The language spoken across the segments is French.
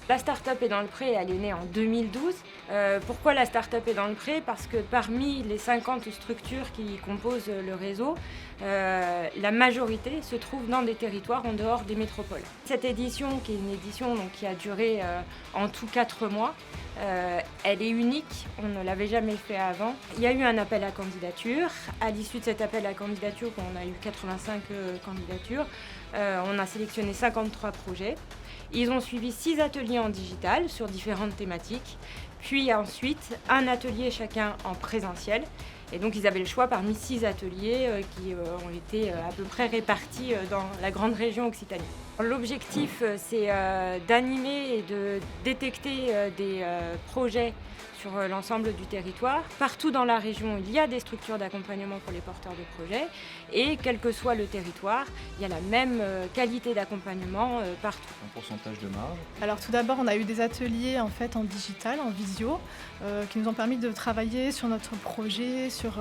La start-up est dans le pré, elle est née en 2012. Pourquoi la start-up est dans le pré? Parce que parmi les 50 structures qui composent le réseau, la majorité se trouve dans des territoires en dehors des métropoles. Cette édition, qui est une édition donc, qui a duré en tout 4 mois, elle est unique, on ne l'avait jamais fait avant. Il y a eu un appel à candidature. À l'issue de cet appel à candidature, on a eu 85 candidatures. On a sélectionné 53 projets. Ils ont suivi 6 ateliers en digital sur différentes thématiques, puis ensuite un atelier chacun en présentiel. Et donc ils avaient le choix parmi 6 ateliers qui ont été à peu près répartis dans la grande région Occitanie. L'objectif, c'est d'animer et de détecter des projets sur l'ensemble du territoire. Partout dans la région, il y a des structures d'accompagnement pour les porteurs de projets et quel que soit le territoire, il y a la même qualité d'accompagnement partout. Un pourcentage de marge. Alors tout d'abord, on a eu des ateliers en digital, en visio, qui nous ont permis de travailler sur notre projet, sur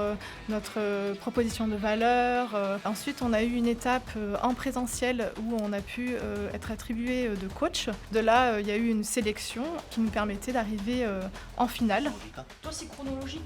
notre proposition de valeur. Ensuite, on a eu une étape en présentiel où on a pu être attribué de coach. De là, il y a eu une sélection qui nous permettait d'arriver en finale. Toi, c'est chronologique,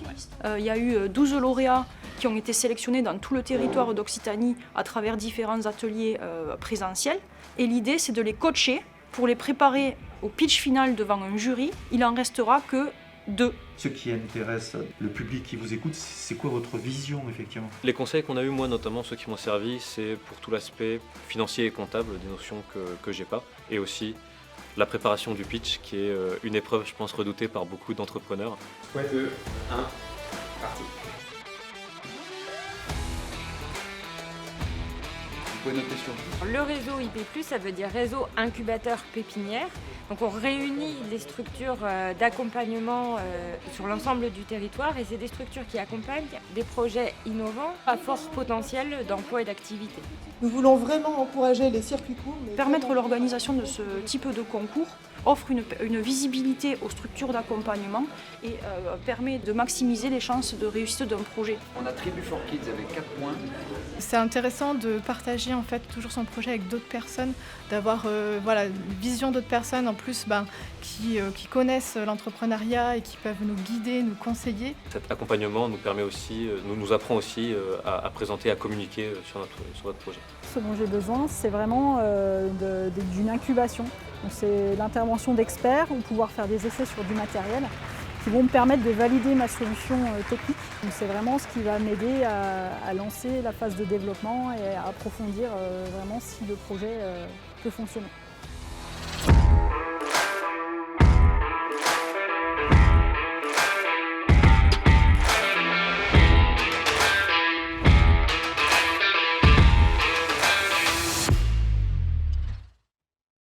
il y a eu 12 lauréats qui ont été sélectionnés dans tout le territoire d'Occitanie à travers différents ateliers présentiels. Et l'idée, c'est de les coacher pour les préparer au pitch final devant un jury. Il en restera que 2. Ce qui intéresse le public qui vous écoute, c'est quoi votre vision effectivement? Les conseils qu'on a eus, moi notamment ceux qui m'ont servi, c'est pour tout l'aspect financier et comptable, des notions que j'ai pas, et aussi la préparation du pitch qui est une épreuve, je pense, redoutée par beaucoup d'entrepreneurs. Ouais, 2, 1, parti. Vous pouvez noter sur vous. Le réseau IP+, ça veut dire réseau incubateur pépinière. Donc on réunit les structures d'accompagnement sur l'ensemble du territoire et c'est des structures qui accompagnent des projets innovants à fort potentiel d'emploi et d'activité. Nous voulons vraiment encourager les circuits courts. Permettre l'organisation de ce type de concours offre une visibilité aux structures d'accompagnement et permet de maximiser les chances de réussite d'un projet. On a Tribu for Kids avec 4 points. C'est intéressant de partager toujours son projet avec d'autres personnes, d'avoir une vision d'autres personnes en plus qui connaissent l'entrepreneuriat et qui peuvent nous guider, nous conseiller. Cet accompagnement nous apprend aussi à présenter, à communiquer sur notre projet. Ce dont j'ai besoin, c'est vraiment d'une incubation. Donc c'est l'intervention d'experts ou pouvoir faire des essais sur du matériel qui vont me permettre de valider ma solution technique. Donc c'est vraiment ce qui va m'aider à lancer la phase de développement et à approfondir vraiment si le projet peut fonctionner.